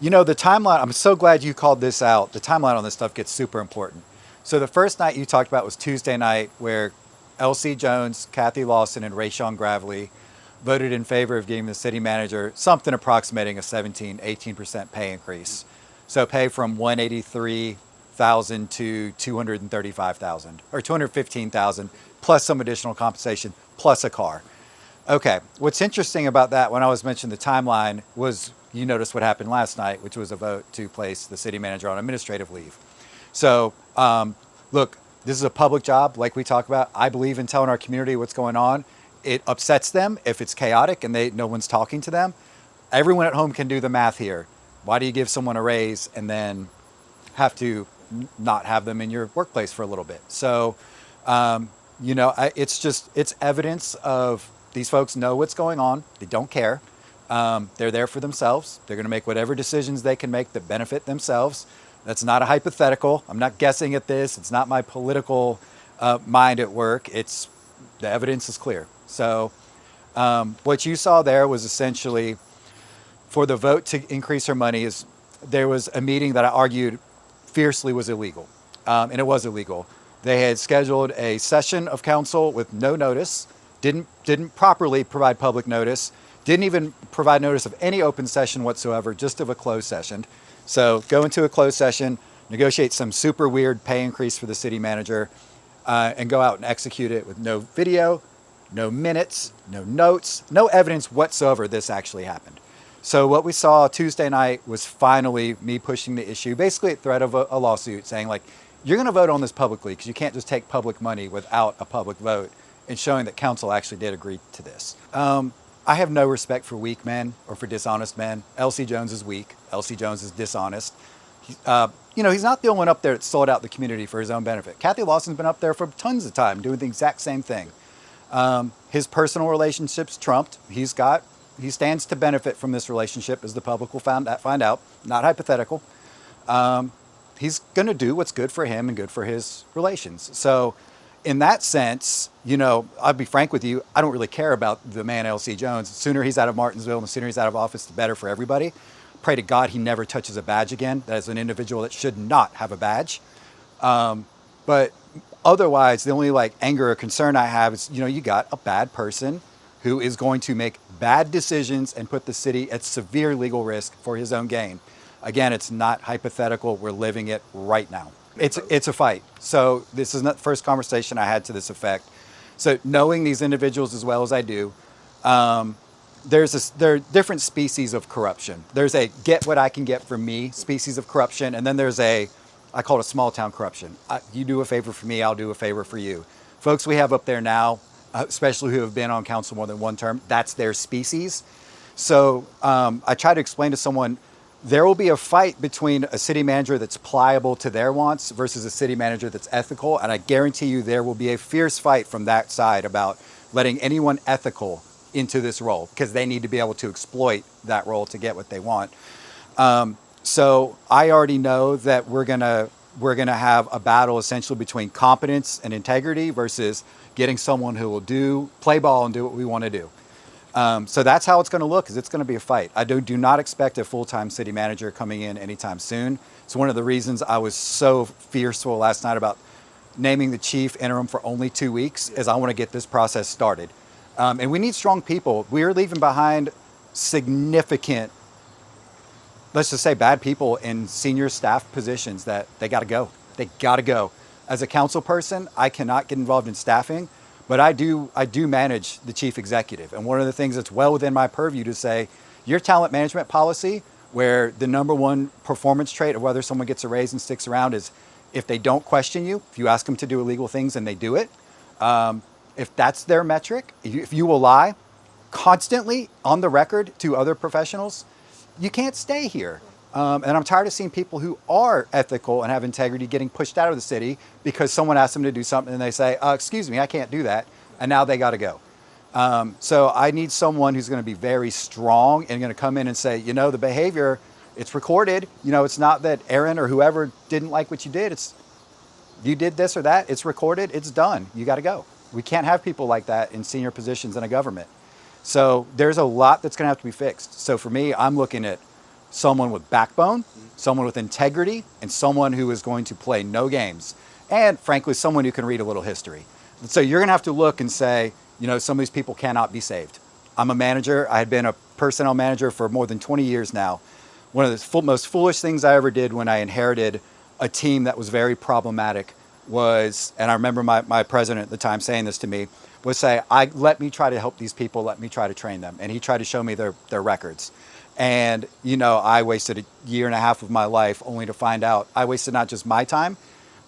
You know, the timeline, I'm so glad you called this out. The timeline on this stuff gets super important. So the first night you talked about was Tuesday night, where LC Jones, Kathy Lawson, and Rayshawn Gravely voted in favor of giving the city manager something approximating a 17, 18% pay increase. So pay from 183,000 to 235,000 or 215,000 plus some additional compensation plus a car. Okay, what's interesting about that when I was mentioning the timeline was you noticed what happened last night, which was a vote to place the city manager on administrative leave. So look, this is a public job like we talk about. I believe in telling our community what's going on. It upsets them if it's chaotic and no one's talking to them. Everyone at home can do the math here. Why do you give someone a raise and then have to not have them in your workplace for a little bit? So, it's evidence of these folks know what's going on. They don't care. They're there for themselves. They're going to make whatever decisions they can make that benefit themselves. That's not a hypothetical. I'm not guessing at this. It's not my political mind at work. The evidence is clear. So what you saw there was essentially for the vote to increase her money there was a meeting that I argued fiercely was illegal. And it was illegal. They had scheduled a session of council with no notice, didn't properly provide public notice, didn't even provide notice of any open session whatsoever, just of a closed session. So go into a closed session, negotiate some super weird pay increase for the city manager, and go out and execute it with no video, no minutes, no notes, no evidence whatsoever this actually happened. So what we saw Tuesday night was finally me pushing the issue, basically a threat of a lawsuit saying like, you're going to vote on this publicly because you can't just take public money without a public vote, and showing that council actually did agree to this. I have no respect for weak men or for dishonest men. LC Jones is weak. LC Jones is dishonest. He's not the only one up there that sold out the community for his own benefit. Kathy Lawson's been up there for tons of time doing the exact same thing. His personal relationships trumped. He stands to benefit from this relationship, as the public will find out, not hypothetical. He's going to do what's good for him and good for his relations. So in that sense, I'll be frank with you, I don't really care about the man LC Jones. The sooner he's out of Martinsville and the sooner he's out of office, the better for everybody. Pray to God he never touches a badge again. That is an individual that should not have a badge. But otherwise, the only anger or concern I have is, you got a bad person who is going to make bad decisions and put the city at severe legal risk for his own gain. Again, it's not hypothetical. We're living it right now. It's a fight. So this is not the first conversation I had to this effect. So knowing these individuals as well as I do, there are different species of corruption. There's a get what I can get from me species of corruption, and then there's I call it a small town corruption. You do a favor for me, I'll do a favor for you. Folks we have up there now, especially who have been on council more than one term, that's their species. So I try to explain to someone, there will be a fight between a city manager that's pliable to their wants versus a city manager that's ethical. And I guarantee you there will be a fierce fight from that side about letting anyone ethical into this role, because they need to be able to exploit that role to get what they want. So I already know that we're gonna have a battle essentially between competence and integrity versus getting someone who will play ball and do what we want to do. So that's how it's going to look, is it's going to be a fight. I do not expect a full-time city manager coming in anytime soon. It's one of the reasons I was so fearful last night about naming the chief interim for only 2 weeks, is I want to get this process started. And we need strong people. We are leaving behind significant, let's just say bad people in senior staff positions that they got to go. They got to go. As a council person, I cannot get involved in staffing. But I do manage the chief executive. And one of the things that's well within my purview to say, your talent management policy, where the number one performance trait of whether someone gets a raise and sticks around is if they don't question you, if you ask them to do illegal things and they do it, if that's their metric, if you will lie constantly on the record to other professionals, you can't stay here. And I'm tired of seeing people who are ethical and have integrity getting pushed out of the city because someone asked them to do something and they say, excuse me, I can't do that. And now they got to go. So I need someone who's going to be very strong and going to come in and say, the behavior, it's recorded. It's not that Aaron or whoever didn't like what you did. It's you did this or that. It's recorded. It's done. You got to go. We can't have people like that in senior positions in a government. So there's a lot that's going to have to be fixed. So for me, I'm looking at someone with backbone, someone with integrity, and someone who is going to play no games. And frankly, someone who can read a little history. So you're going to have to look and say, you know, some of these people cannot be saved. I'm a manager. I had been a personnel manager for more than 20 years now. One of the most foolish things I ever did when I inherited a team that was very problematic was, and I remember my president at the time saying this to me, was say, let me try to help these people, let me try to train them. And he tried to show me their records. And, you know, I wasted a year and a half of my life only to find out I wasted not just my time,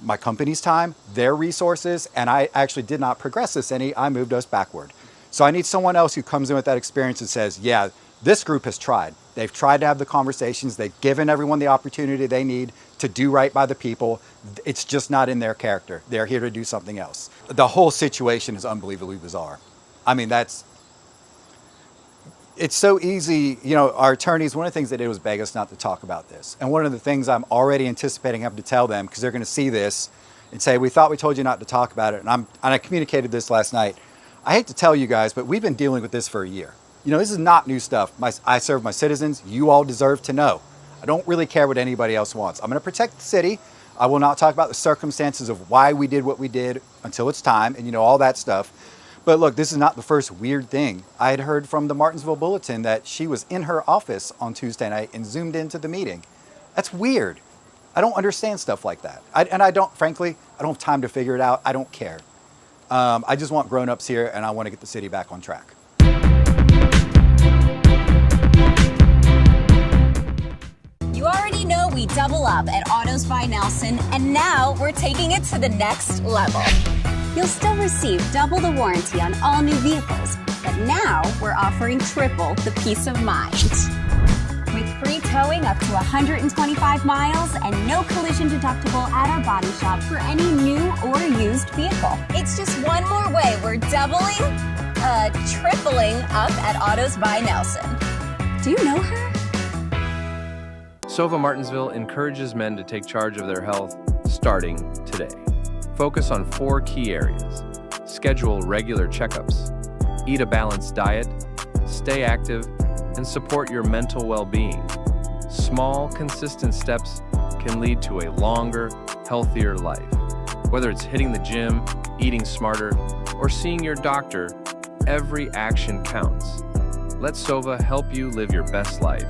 my company's time, their resources, and I actually did not progress this any. I moved us backward. So I need someone else who comes in with that experience and says, yeah, this group has tried. They've tried to have the conversations. They've given everyone the opportunity they need to do right by the people. It's just not in their character. They're here to do something else. The whole situation is unbelievably bizarre. I mean, it's so easy. You know, our attorneys, one of the things they did was beg us not to talk about this. And one of the things I'm already anticipating having to tell them, because they're going to see this and say, we thought we told you not to talk about it. And I communicated this last night. I hate to tell you guys, but we've been dealing with this for a year. You know, this is not new stuff. I serve my citizens. You all deserve to know. I don't really care what anybody else wants. I'm going to protect the city. I will not talk about the circumstances of why we did what we did until it's time, and you know, all that stuff. But look, this is not the first weird thing. I had heard from the Martinsville Bulletin that she was in her office on Tuesday night and zoomed into the meeting. That's weird. I don't understand stuff like that. Frankly, I don't have time to figure it out. I don't care. I just want grown-ups here, and I want to get the city back on track. You already know we double up at Autos by Nelson, and now we're taking it to the next level. You'll still receive double the warranty on all new vehicles, but now we're offering triple the peace of mind. With free towing up to 125 miles and no collision deductible at our body shop for any new or used vehicle. It's just one more way we're tripling up at Autos by Nelson. Do you know her? Sova Martinsville encourages men to take charge of their health starting today. Focus on 4 key areas. Schedule regular checkups, eat a balanced diet, stay active, and support your mental well-being. Small, consistent steps can lead to a longer, healthier life. Whether it's hitting the gym, eating smarter, or seeing your doctor, every action counts. Let Sova help you live your best life.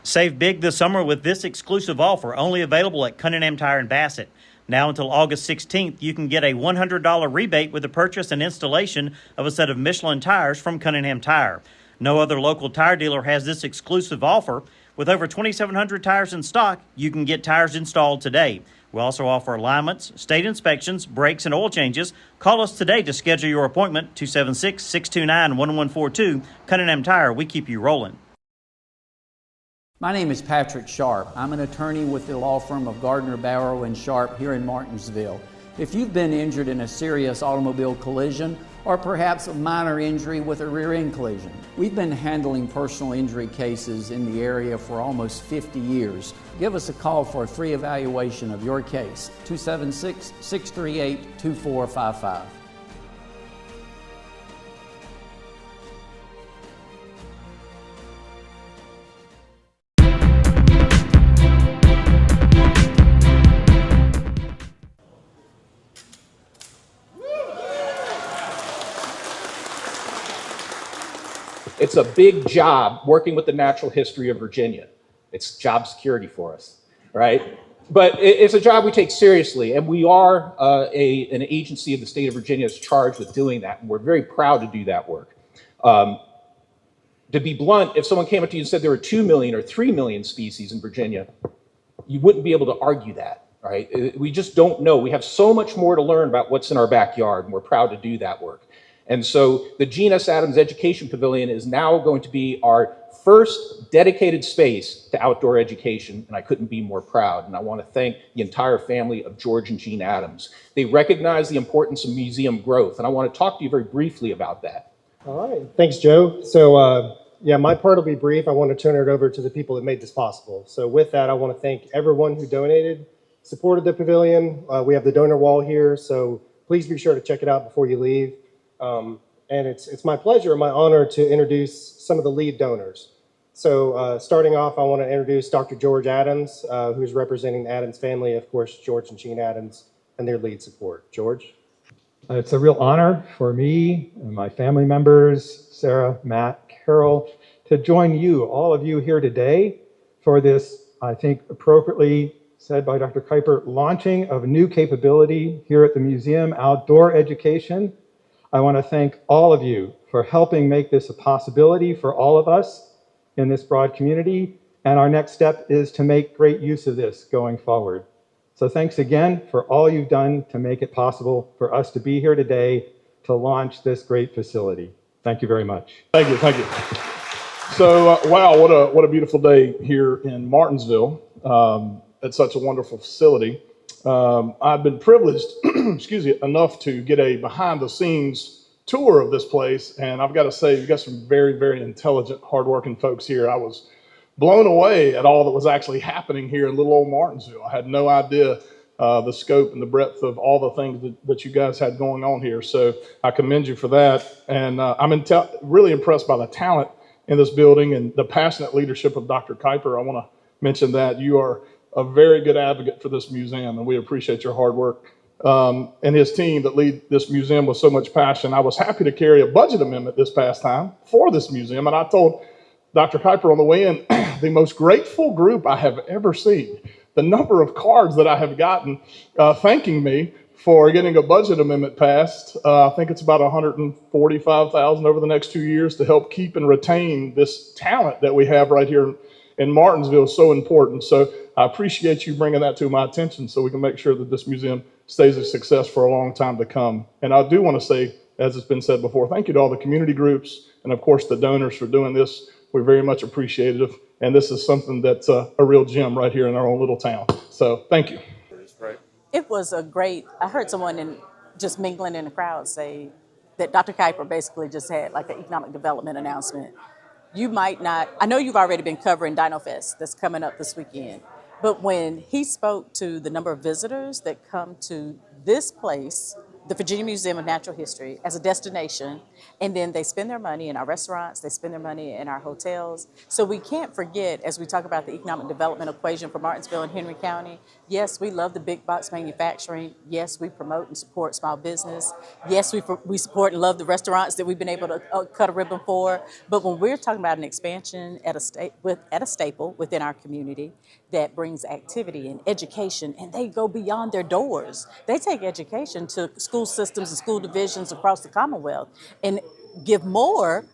Save big this summer with this exclusive offer, only available at Cunningham Tire in Bassett. Now until August 16th, you can get a $100 rebate with the purchase and installation of a set of Michelin tires from Cunningham Tire. No other local tire dealer has this exclusive offer. With over 2,700 tires in stock, you can get tires installed today. We also offer alignments, state inspections, brakes, and oil changes. Call us today to schedule your appointment, 276-629-1142. Cunningham Tire, we keep you rolling. My name is Patrick Sharp. I'm an attorney with the law firm of Gardner, Barrow & Sharp here in Martinsville. If you've been injured in a serious automobile collision or perhaps a minor injury with a rear-end collision, we've been handling personal injury cases in the area for almost 50 years. Give us a call for a free evaluation of your case, 276-638-2455. It's a big job working with the natural history of Virginia. It's job security for us, right? But it's a job we take seriously, and we are an agency of the state of Virginia that's charged with doing that, and we're very proud to do that work. To be blunt, if someone came up to you and said there were 2 million or 3 million species in Virginia, you wouldn't be able to argue that, right? We just don't know. We have so much more to learn about what's in our backyard, and we're proud to do that work. And so the Gene S. Adams Education Pavilion is now going to be our first dedicated space to outdoor education, and I couldn't be more proud. And I want to thank the entire family of George and Jean Adams. They recognize the importance of museum growth, and I want to talk to you very briefly about that. All right, thanks, Joe. So yeah, my part will be brief. I want to turn it over to the people that made this possible. So with that, I want to thank everyone who donated, supported the pavilion. We have the donor wall here, so please be sure to check it out before you leave. And it's my pleasure and my honor to introduce some of the lead donors. So starting off, I want to introduce Dr. George Adams, who's representing the Adams family, of course, George and Jean Adams, and their lead support. George? It's a real honor for me and my family members, Sarah, Matt, Carol, to join you, all of you here today for this, I think appropriately said by Dr. Kuiper, launching of new capability here at the museum, outdoor education. I want to thank all of you for helping make this a possibility for all of us in this broad community. And our next step is to make great use of this going forward. So thanks again for all you've done to make it possible for us to be here today to launch this great facility. Thank you very much. Thank you, thank you. So, wow, what a beautiful day here in Martinsville at such a wonderful facility. I've been privileged, excuse me, enough to get a behind-the-scenes tour of this place, and I've got to say, you've got some very, very intelligent, hardworking folks here. I was blown away at all that was actually happening here in little old Martinsville. I had no idea the scope and the breadth of all the things that you guys had going on here. So I commend you for that. And I'm really impressed by the talent in this building and the passionate leadership of Dr. Kuiper. I want to mention that you are a very good advocate for this museum, and we appreciate your hard work. And his team that lead this museum with so much passion. I was happy to carry a budget amendment this past time for this museum, and I told Dr. Kuiper on the way in, the most grateful group I have ever seen. The number of cards that I have gotten thanking me for getting a budget amendment passed. I think it's about $145,000 over the next 2 years to help keep and retain this talent that we have right here in Martinsville is so important. So I appreciate you bringing that to my attention so we can make sure that this museum stays a success for a long time to come. And I do want to say, as it's been said before, thank you to all the community groups and of course the donors for doing this. We're very much appreciative, and this is something that's a real gem right here in our own little town. So thank you. It was a great, I heard someone just mingling in the crowd say that Dr. Kuiper basically just had like an economic development announcement. You might not, I know you've already been covering Dino Fest that's coming up this weekend, but when he spoke to the number of visitors that come to this place, the Virginia Museum of Natural History, as a destination, and then they spend their money in our restaurants, they spend their money in our hotels. So we can't forget, as we talk about the economic development equation for Martinsville and Henry County, yes, we love the big box manufacturing. Yes, we promote and support small business. Yes, we support and love the restaurants that we've been able to cut a ribbon for. But when we're talking about an expansion at a staple within our community that brings activity and education, and they go beyond their doors. They take education to school systems and school divisions across the Commonwealth and give more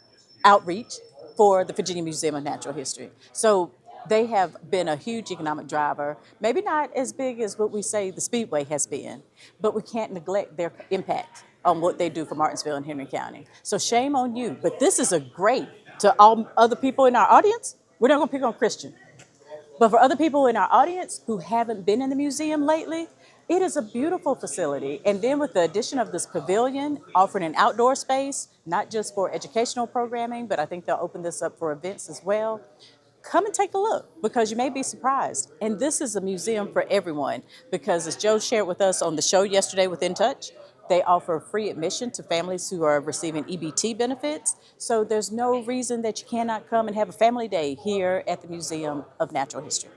outreach for the Virginia Museum of Natural History. So they have been a huge economic driver, maybe not as big as what we say the Speedway has been, but we can't neglect their impact on what they do for Martinsville and Henry County. So shame on you, but this is a great, to all other people in our audience, we're not gonna pick on Christian, but for other people in our audience who haven't been in the museum lately, it is a beautiful facility. And then with the addition of this pavilion, offering an outdoor space, not just for educational programming, but I think they'll open this up for events as well. Come and take a look because you may be surprised. And this is a museum for everyone because as Joe shared with us on the show yesterday with In Touch, they offer free admission to families who are receiving EBT benefits. So there's no reason that you cannot come and have a family day here at the Museum of Natural History.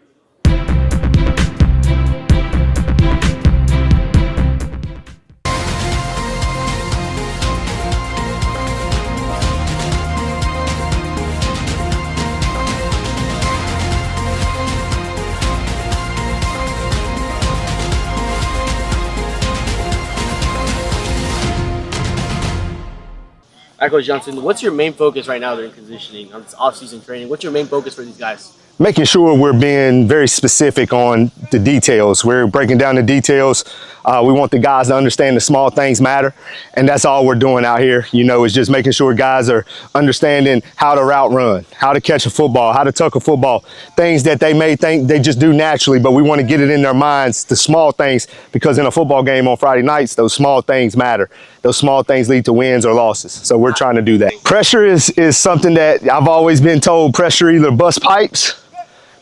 Coach Johnson, what's your main focus right now during conditioning on this off-season training? What's your main focus for these guys? Making sure we're being very specific on the details. We're breaking down the details. We want the guys to understand the small things matter, and that's all we're doing out here. You know, is just making sure guys are understanding how to route run, how to catch a football, how to tuck a football, things that they may think they just do naturally, but we want to get it in their minds, the small things, because in a football game on Friday nights, those small things matter. Those small things lead to wins or losses. So we're trying to do that. Pressure is something that I've always been told, pressure either busts pipes,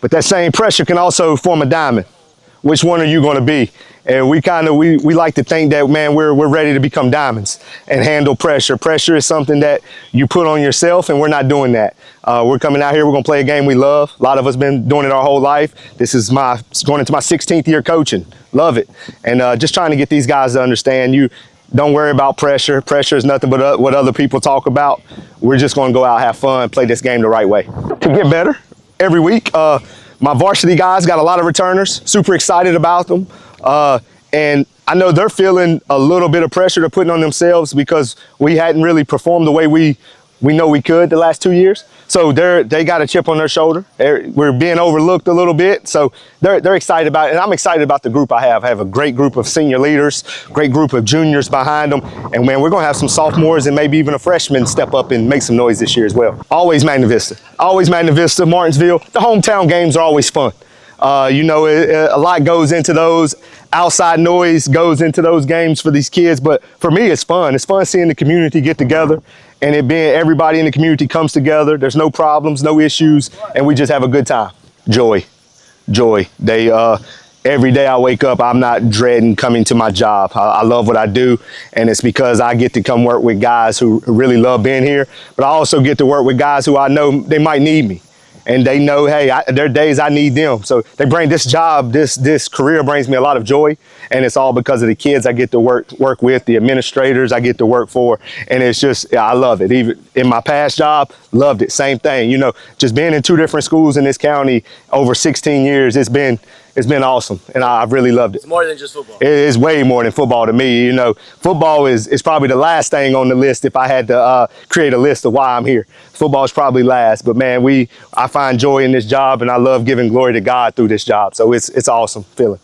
but that same pressure can also form a diamond. Which one are you going to be? And we like to think that, man, we're ready to become diamonds and handle pressure. Pressure is something that you put on yourself, and we're not doing that. We're coming out here, we're gonna play a game we love. A lot of us been doing it our whole life. This is going into my 16th year coaching. Love it. And just trying to get these guys to understand, you don't worry about pressure. Pressure is nothing but what other people talk about. We're just gonna go out, have fun, play this game the right way. To get better every week, my varsity guys got a lot of returners, super excited about them. And I know they're feeling a little bit of pressure they're putting on themselves because we hadn't really performed the way we know we could the last 2 years. So they got a chip on their shoulder. We're being overlooked a little bit. So they're excited about it. And I'm excited about the group I have. I have a great group of senior leaders, great group of juniors behind them. And man, we're gonna have some sophomores and maybe even a freshman step up and make some noise this year as well. Always Magna Vista, Martinsville. The hometown games are always fun. You know, a lot goes into those. Outside noise goes into those games for these kids, but for me, it's fun. It's fun seeing the community get together and it being everybody in the community comes together. There's no problems, no issues, and we just have a good time. Joy. Every day I wake up, I'm not dreading coming to my job. I love what I do, and it's because I get to come work with guys who really love being here, but I also get to work with guys who I know they might need me. And they know, hey, there are days I need them. So they bring this job, this career brings me a lot of joy. And it's all because of the kids I get to work with, the administrators I get to work for. And it's just, I love it. Even in my past job, loved it. Same thing. You know, just being in 2 different schools in this county over 16 years, it's been awesome. And I've really loved it. It's more than just football. It is way more than football to me. You know, football is probably the last thing on the list if I had to create a list of why I'm here. Football is probably last, but man, I find joy in this job and I love giving glory to God through this job. So it's an awesome feeling.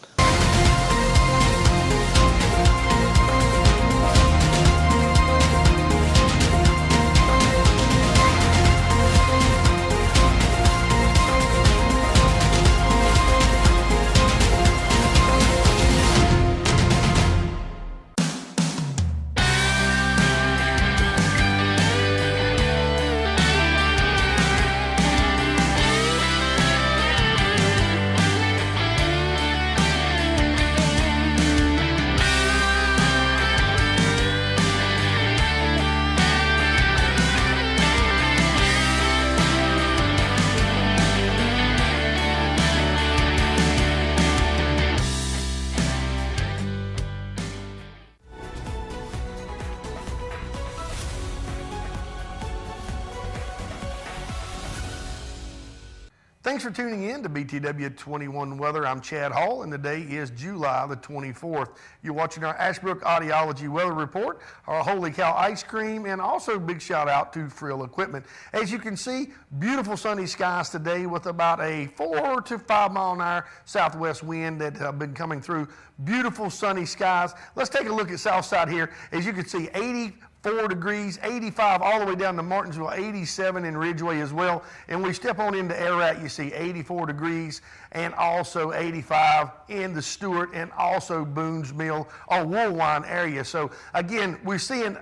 Thanks for tuning in to BTW21 Weather. I'm Chad Hall, and today is July the 24th. You're watching our Ashbrook Audiology Weather Report, our Holy Cow Ice Cream, and also big shout out to Frill Equipment. As you can see, beautiful sunny skies today with about a 4 to 5 mile an hour southwest wind that have been coming through. Beautiful sunny skies. Let's take a look at Southside here. As you can see, 84 degrees, 85 all the way down to Martinsville, 87 in Ridgeway as well. And we step on into Ararat, you see 84 degrees and also 85 in the Stewart and also Boone's Mill or Woolwine area. So again, we're seeing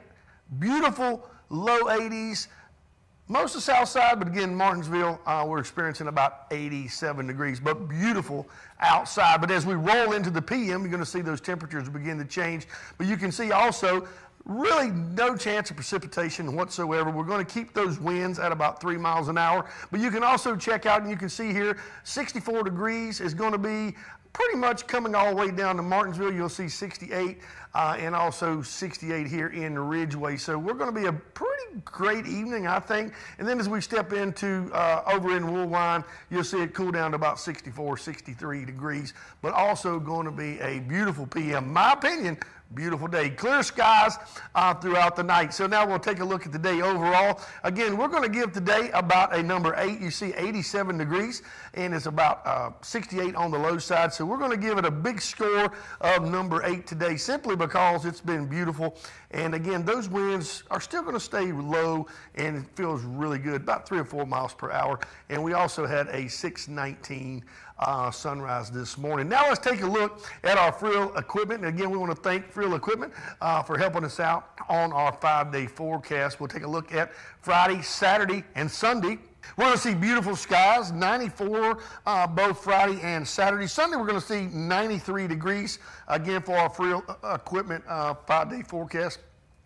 beautiful low 80s. Most of Southside, but again, Martinsville, we're experiencing about 87 degrees, but beautiful outside. But as we roll into the PM, you're going to see those temperatures begin to change. But you can see also really no chance of precipitation whatsoever. We're going to keep those winds at about 3 miles an hour. But you can also check out, and you can see here, 64 degrees is going to be pretty much coming all the way down to Martinsville. You'll see 68 and also 68 here in Ridgeway. So we're going to be a pretty great evening, I think. And then as we step into over in Woolwine, you'll see it cool down to about 64, 63 degrees. But also going to be a beautiful PM. My opinion, beautiful day. Clear skies throughout the night. So now we'll take a look at the day overall. Again, we're going to give today about a number 8. You see 87 degrees, and it's about 68 on the low side. So we're going to give it a big score of number 8 today, simply because it's been beautiful. And again, those winds are still going to stay low, and it feels really good, about 3 or 4 miles per hour. And we also had a 619 sunrise this morning. Now let's take a look at our Frill Equipment. And again, we want to thank Frill Equipment for helping us out on our 5-day forecast. We'll take a look at Friday, Saturday, and Sunday. We're going to see beautiful skies, 94 both Friday and Saturday. Sunday, we're going to see 93 degrees, again, for our free equipment 5-day forecast.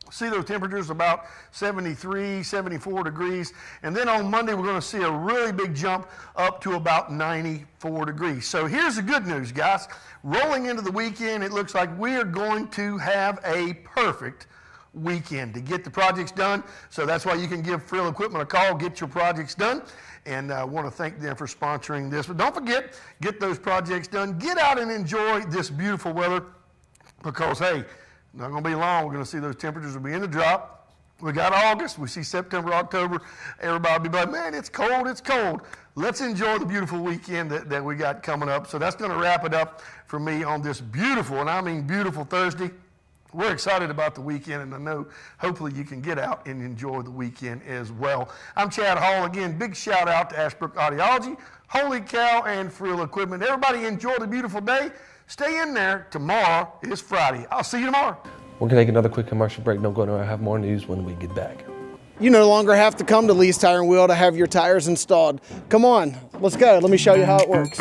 See those temperatures about 73, 74 degrees. And then on Monday, we're going to see a really big jump up to about 94 degrees. So here's the good news, guys. Rolling into the weekend, it looks like we are going to have a perfect weekend to get the projects done. So that's why you can give Frill Equipment a call, get your projects done. And I want to thank them for sponsoring this. But don't forget, get those projects done. Get out and enjoy this beautiful weather because, hey, not going to be long. We're going to see those temperatures will be in the drop. We got August. We see September, October. Everybody will be like, man, it's cold, it's cold. Let's enjoy the beautiful weekend that we got coming up. So that's going to wrap it up for me on this beautiful, and I mean beautiful Thursday. We're excited about the weekend, and I know hopefully you can get out and enjoy the weekend as well. I'm Chad Hall. Again, big shout out to Ashbrook Audiology, Holy Cow, and Frill Equipment. Everybody enjoy the beautiful day. Stay in there. Tomorrow is Friday. I'll see you tomorrow. We're going to take another quick commercial break. Don't go anywhere. I have more news when we get back. You no longer have to come to Lee's Tire and Wheel to have your tires installed. Come on, let's go. Let me show you how it works.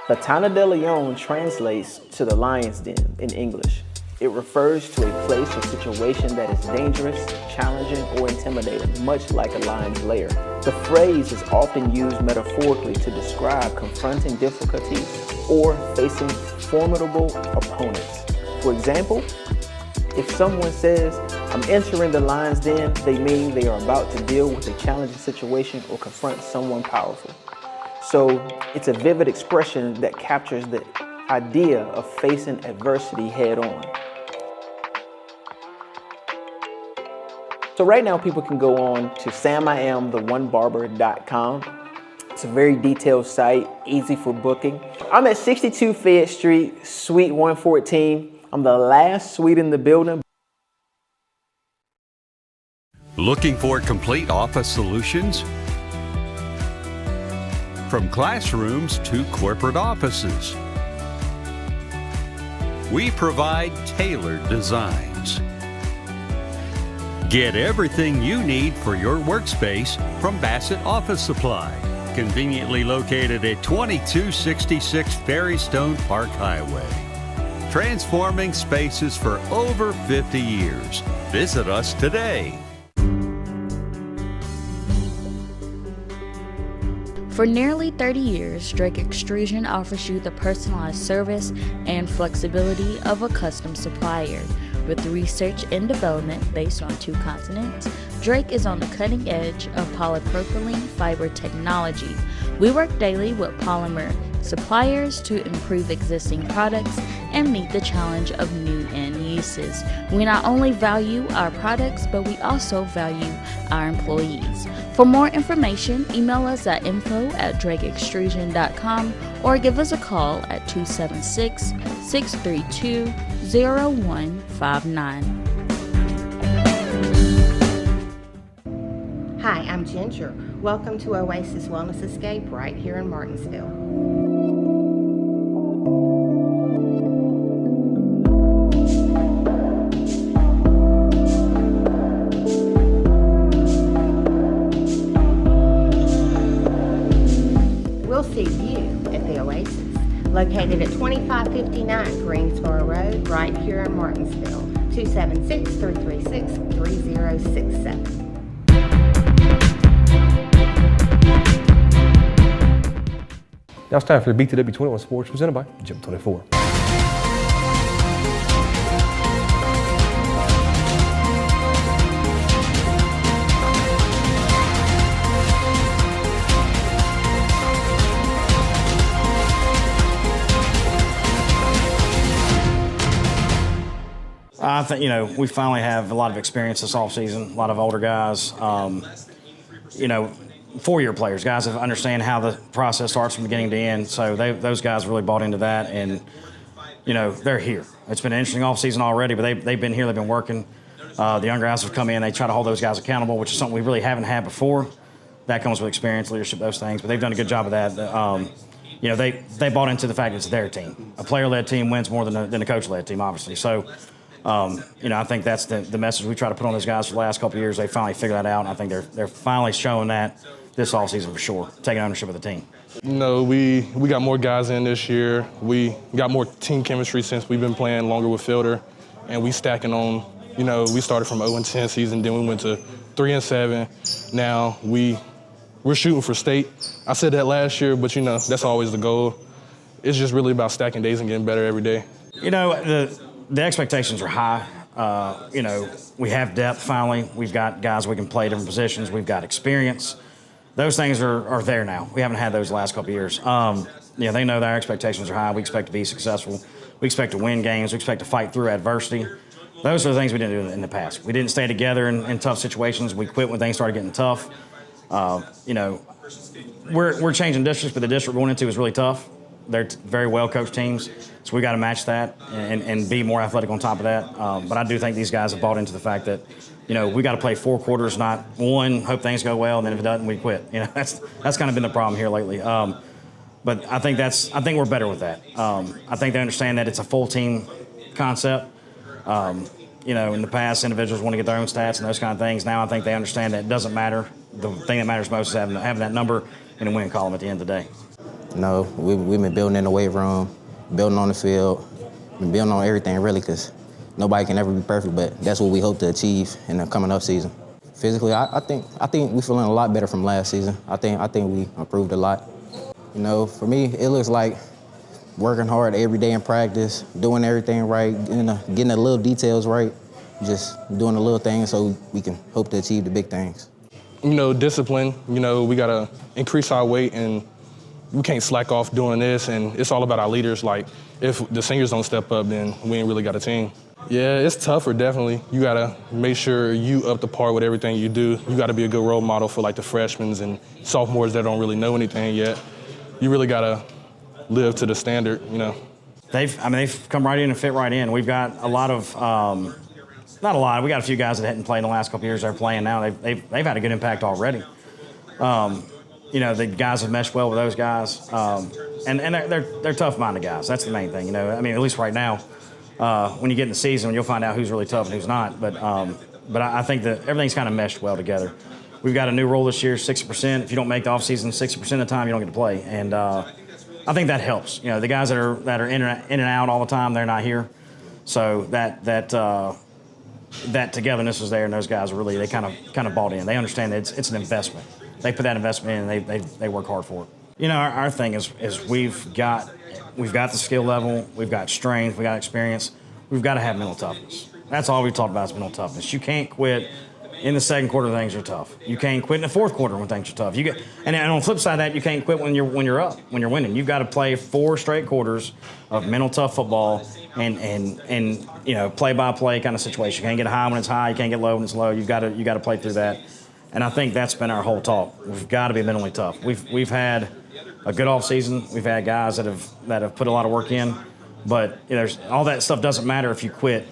Fontana de Leon translates to the lion's den in English. It refers to a place or situation that is dangerous, challenging, or intimidating, much like a lion's lair. The phrase is often used metaphorically to describe confronting difficulties or facing formidable opponents. For example, if someone says, "I'm entering the lion's den," they mean they are about to deal with a challenging situation or confront someone powerful. So it's a vivid expression that captures the idea of facing adversity head on. So right now people can go on to samiamtheonebarber.com. It's a very detailed site, easy for booking. I'm at 62 Fayette Street, Suite 114. I'm the last suite in the building. Looking for complete office solutions? From classrooms to corporate offices, we provide tailored designs. Get everything you need for your workspace from Bassett Office Supply, conveniently located at 2266 Ferrystone Park Highway. Transforming spaces for over 50 years. Visit us today. For nearly 30 years, Drake Extrusion offers you the personalized service and flexibility of a custom supplier. With research and development based on 2 continents, Drake is on the cutting edge of polypropylene fiber technology. We work daily with polymer suppliers to improve existing products and meet the challenge of new end uses. We not only value our products, but we also value our employees. For more information, email us at info@drakeextrusion.com or give us a call at 276-632-0159. Hi, I'm Ginger. Welcome to Oasis Wellness Escape right here in Martinsville. We'll see you at the Oasis, located at 2559 Greensboro Road, right here in Martinsville, 276-336-3067. Now it's time for the BTW21 Sports presented by Gym 24. I think, we finally have a lot of experience this offseason, a lot of older guys, 4-year players, guys that understand how the process starts from beginning to end. So those guys really bought into that. And, they're here. It's been an interesting offseason already, but they've been here. They've been working. The younger guys have come in. They try to hold those guys accountable, which is something we really haven't had before. That comes with experience, leadership, those things. But they've done a good job of that. They bought into the fact that it's their team. A player-led team wins more than a coach-led team, obviously. So, I think that's the message we try to put on those guys for the last couple of years. They finally figured that out, and I think they're finally showing that this offseason for sure, taking ownership of the team. We got more guys in this year. We got more team chemistry since we've been playing longer with Fielder, and we stacking on. We started from 0-10 season, then we went to 3-7. Now we're shooting for state. I said that last year, but that's always the goal. It's just really about stacking days and getting better every day. The expectations are high. We have depth finally. We've got guys we can play different positions. We've got experience. Those things are there now. We haven't had those the last couple of years. They know that our expectations are high. We expect to be successful. We expect to win games. We expect to fight through adversity. Those are the things we didn't do in the past. We didn't stay together in tough situations. We quit when things started getting tough. We're changing districts, but the district we're going into is really tough. They're very well-coached teams, so we got to match that and be more athletic on top of that. But I do think these guys have bought into the fact that, we got to play 4 quarters, not one, hope things go well, and then if it doesn't, we quit. That's kind of been the problem here lately. But I think we're better with that. I think they understand that it's a full team concept. In the past, individuals want to get their own stats and those kind of things. Now I think they understand that it doesn't matter. The thing that matters most is having that number in the win column at the end of the day. We've been building in the weight room, building on the field, been building on everything really, because nobody can ever be perfect, but that's what we hope to achieve in the coming up season. Physically, I think we're feeling a lot better from last season. I think we improved a lot. For me, it looks like working hard every day in practice, doing everything right, getting the little details right, just doing the little things so we can hope to achieve the big things. Discipline, we got to increase our weight, and we can't slack off doing this, and it's all about our leaders. Like, if the seniors don't step up, then we ain't really got a team. Yeah, it's tougher, definitely. You got to make sure you up to par with everything you do. You got to be a good role model for, the freshmen and sophomores that don't really know anything yet. You really got to live to the standard, They've come right in and fit right in. We've got a lot of, not a lot, we got a few guys that hadn't played in the last couple of years that are playing now. They've had a good impact already. The guys have meshed well with those guys, and they're tough-minded guys. That's the main thing, at least right now, when you get in the season, you'll find out who's really tough and who's not. But I think that everything's kind of meshed well together. We've got a new rule this year, 60%. If you don't make the offseason 60% of the time, you don't get to play, and I think that helps. The guys that are in and out all the time, they're not here, so that togetherness is there, and those guys really they kind of bought in. They understand that it's an investment. They put that investment in, and they work hard for it. Our thing is we've got the skill level, we've got strength, we got experience. We've got to have mental toughness. That's all we've talked about is mental toughness. You can't quit in the second quarter when things are tough. You can't quit in the fourth quarter when things are tough. And on the flip side of that, you can't quit when you're up, when you're winning. You've got to play 4 straight quarters of mental tough football and play by play kind of situation. You can't get high when it's high. You can't get low when it's low. You got to play through that. And I think that's been our whole talk. We've got to be mentally tough. We've had a good off season. We've had guys that have put a lot of work in, but all that stuff doesn't matter if you quit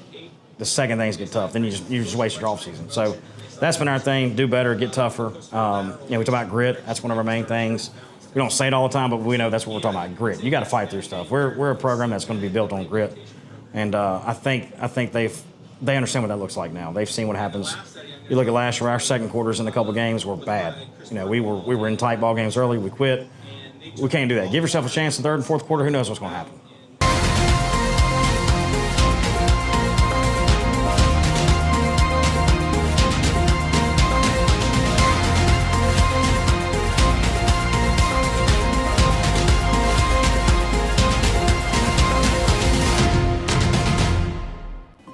the second things get tough. Then you just waste your off season. So that's been our thing. Do better, get tougher. We talk about grit. That's one of our main things. We don't say it all the time, but we know that's what we're talking about. Grit. You got to fight through stuff. We're a program that's going to be built on grit, and I think they understand what that looks like now. They've seen what happens. You look at last year, our second quarters in a couple games were bad. We were in tight ball games early. We quit. We can't do that. Give yourself a chance in third and fourth quarter. Who knows what's going to happen?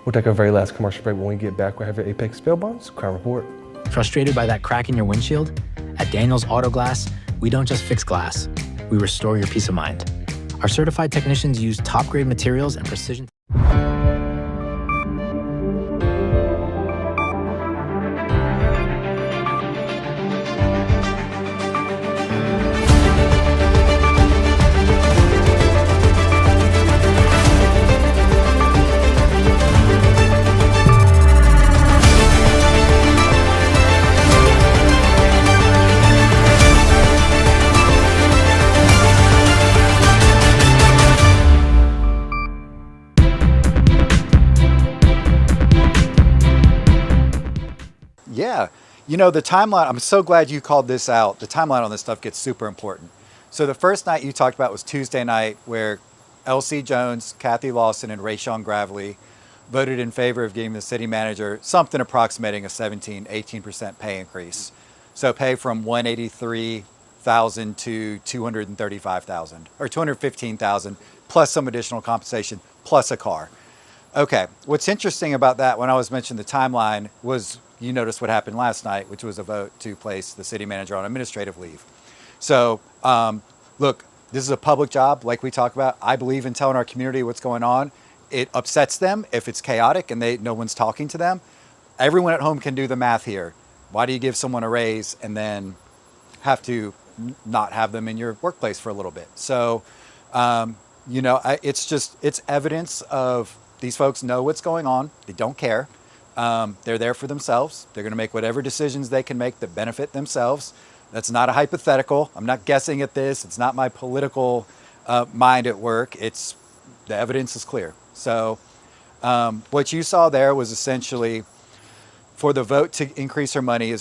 We'll take our very last commercial break. When we get back, we'll have your Apex Bail Bonds Crime Report. Frustrated by that crack in your windshield? At Daniels Auto Glass, we don't just fix glass, we restore your peace of mind. Our certified technicians use top-grade materials and precision. You know, the timeline, I'm so glad you called this out. The timeline on this stuff gets super important. So the first night you talked about was Tuesday night, where L.C. Jones, Kathy Lawson, and Rayshawn Gravely voted in favor of giving the city manager something approximating a 18% pay increase. So pay from $183,000 to $235,000 or $215,000 plus some additional compensation plus a car. Okay, what's interesting about that when I was mentioning the timeline was you noticed what happened last night, which was a vote to place the city manager on administrative leave. So look, this is a public job like we talk about. I believe in telling our community what's going on. It upsets them if it's chaotic and no one's talking to them. Everyone at home can do the math here. Why do you give someone a raise and then have to not have them in your workplace for a little bit? So, you know, it's evidence of these folks know what's going on. They don't care. They're there for themselves. They're going to make whatever decisions they can make that benefit themselves. That's not a hypothetical. I'm not guessing at this. It's not my political mind at work. The evidence is clear. So what you saw there was essentially for the vote to increase her money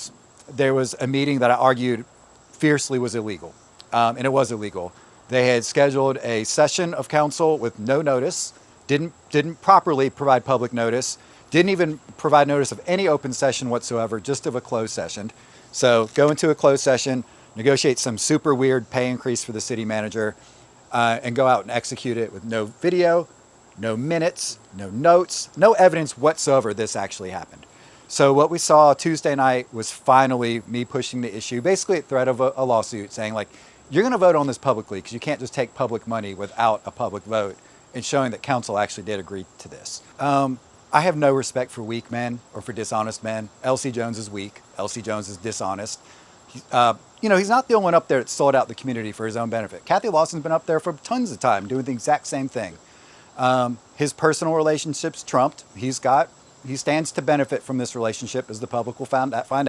there was a meeting that I argued fiercely was illegal. And it was illegal. They had scheduled a session of council with no notice, didn't properly provide public notice, didn't even provide notice of any open session whatsoever, just of a closed session. So go into a closed session, negotiate some super weird pay increase for the city manager, and go out and execute it with no video, no minutes, no notes, no evidence whatsoever this actually happened. So what we saw Tuesday night was finally me pushing the issue, basically a threat of a lawsuit saying like, you're going to vote on this publicly because you can't just take public money without a public vote, and showing that council actually did agree to this. I have no respect for weak men or for dishonest men. L.C. Jones is weak. L.C. Jones is dishonest. You know, he's not the only one up there that sold out the community for his own benefit. Kathy Lawson's been up there for tons of time doing the exact same thing. His personal relationships trumped. He stands to benefit from this relationship, as the public will find out.